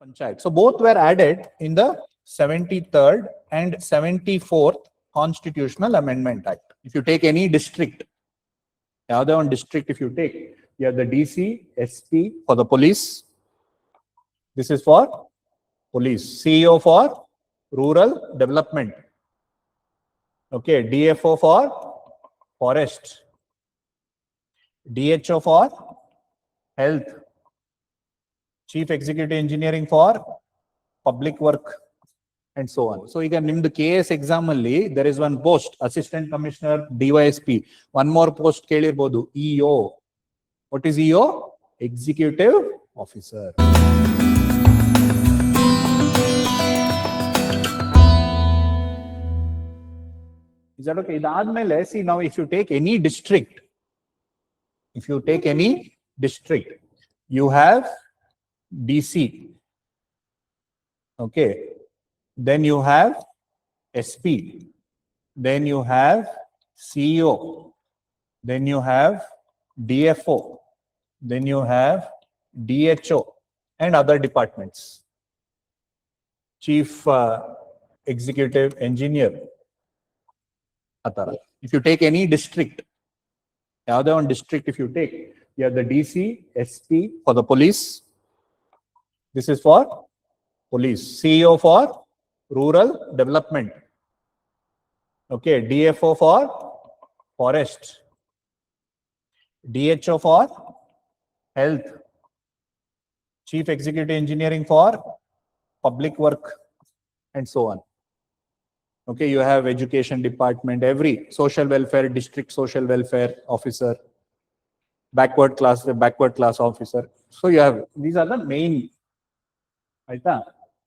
Panchayat. So both were added in the 73rd and 74th Constitutional Amendment Act. If you take any district, other one district, if you take, you have the DC, SP for the police. This is for police. CEO for rural development. Okay, DFO for forest. DHO for health. Chief Executive Engineering for public work, and so on. So you can name the KS exam only. There is one post, Assistant Commissioner, DYSP. One more post, Kelirbodu, EO. What is EO? Executive Officer. Is that okay? See, now if you take any district, you have DC. Okay. Then you have SP. Then you have CEO. Then you have DFO. Then you have DHO and other departments. Chief Executive Engineer. If you take any district, other one district, if you take, you have the DC, SP for the police. This is for police. CEO for rural development. Okay, DFO for forest. DHO for health. Chief Executive Engineering for public work, and so on. Okay, you have education department, every social welfare, district social welfare officer, backward class officer. So you have, these are the main.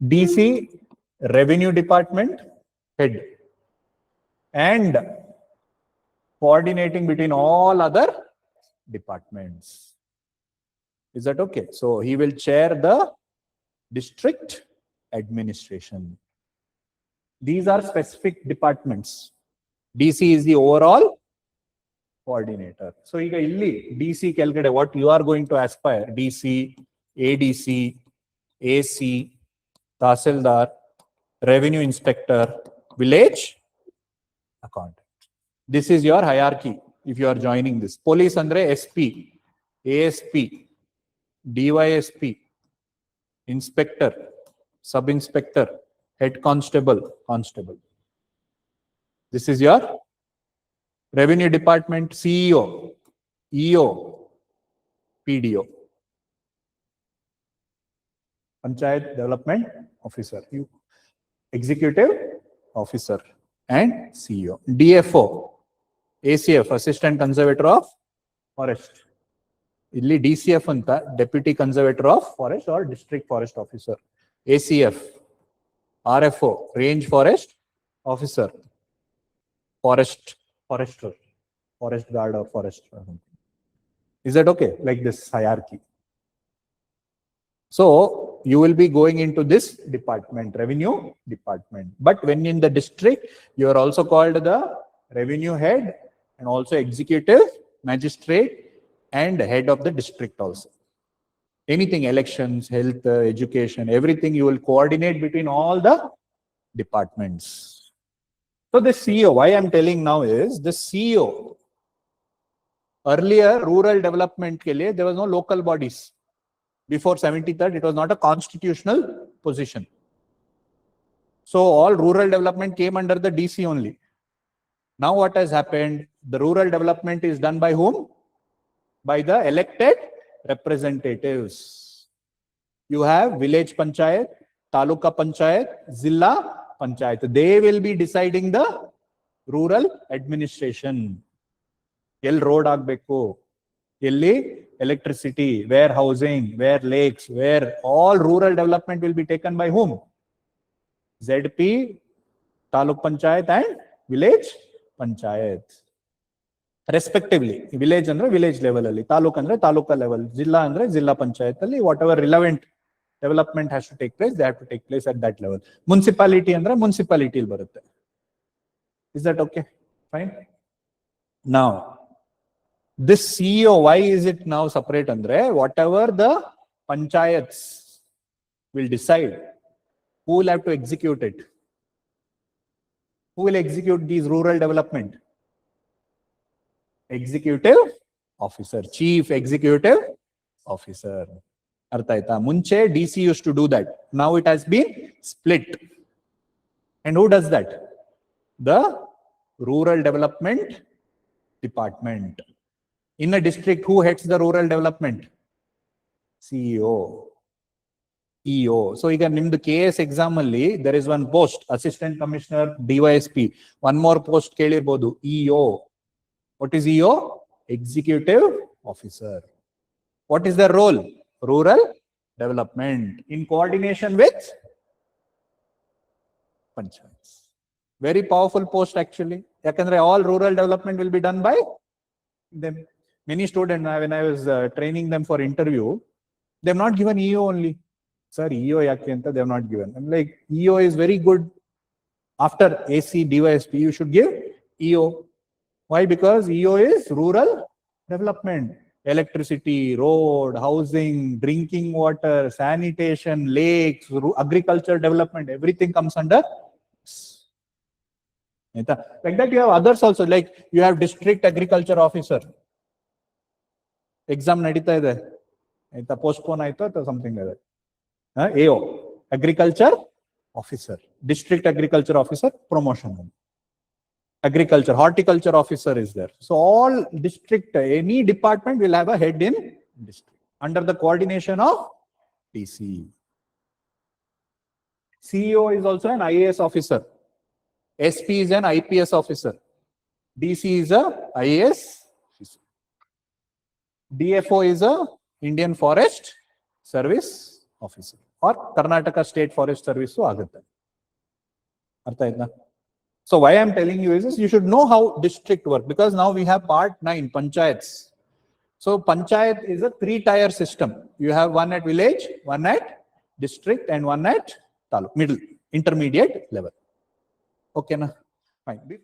DC, revenue department head, and coordinating between all other departments. Is that okay? So he will chair the district administration. These are specific departments. DC is the overall coordinator. So ಈಗ ಇಲ್ಲಿ DC ಕೆಳಗಡೆ what you are going to aspire, DC, ADC, AC, Tahsildar, Revenue Inspector, Village Accountant. This is your hierarchy if you are joining this. Police andre SP, ASP, DYSP, Inspector, Sub-Inspector, Head Constable, Constable. This is your Revenue Department, CEO, EO, PDO. Panchayat Development Officer, Executive Officer, and CEO. DFO, ACF, Assistant Conservator of Forest. Illi DCF anta, Deputy Conservator of Forest or District Forest Officer. ACF, RFO, Range Forest Officer. Forester, Forest Guard or Forester. Is that okay? Like this hierarchy. So you will be going into this department, revenue department. But when in the district, you are also called the revenue head and also executive magistrate and head of the district also. Anything, elections, health, education, everything you will coordinate between all the departments. So the CEO, why I'm telling now is the CEO. Earlier, rural development ke liye, there was no local bodies. Before 73rd, it was not a constitutional position. So all rural development came under the DC only. Now what has happened? The rural development is done by whom? By the elected representatives. You have village panchayat, taluka panchayat, zilla panchayat. They will be deciding the rural administration. Ell road agbeku, elli electricity, where housing, where lakes, where all rural development will be taken by whom? ZP, taluk panchayat and village panchayat. Respectively, village andre village level alli, taluk andre taluka level, zilla andre zilla panchayat alli, whatever relevant development has to take place, they have to take place at that level. Municipality andre municipality il barutte. Is that okay? Fine. Now, this CEO, why is it now separate andre? Whatever the panchayats, will decide who will have to execute it. Who will execute these rural development? Executive officer, chief executive officer. Artha aita? Munche DC used to do that. Now it has been split. And who does that? The rural development department. In a district, who heads the rural development? CEO. EO. So you can in the KS exam only, there is one post, Assistant Commissioner, DYSP. One more post, Kelirbodu, EO. What is EO? Executive Officer. What is their role? Rural development in coordination with Panchayats. Very powerful post actually. Yakandre all rural development will be done by them. Many students, when I was training them for interview, they have not given EO only. Sir, EO yakenta they have not given. I'm like, EO is very good. After AC, DYSP, you should give EO. Why? Because EO is rural development. Electricity, road, housing, drinking water, sanitation, lakes, agriculture development, everything comes under. Like that you have others also, like you have district agriculture officer. Exam nadita ide. Postpone aita or something like that. AO, agriculture officer, district agriculture officer, promotion. Agriculture, horticulture officer is there. So all district, any department will have a head in district under the coordination of DC. CEO is also an IAS officer. SP is an IPS officer. DC is a IAS officer. DFO is a Indian Forest Service officer or Karnataka State Forest Service. So why I am telling you is you should know how district work, because now we have part 9, Panchayats. So Panchayat is a 3-tier system. You have one at village, one at district, and one at taluk, middle, intermediate level. Okay, na? Fine.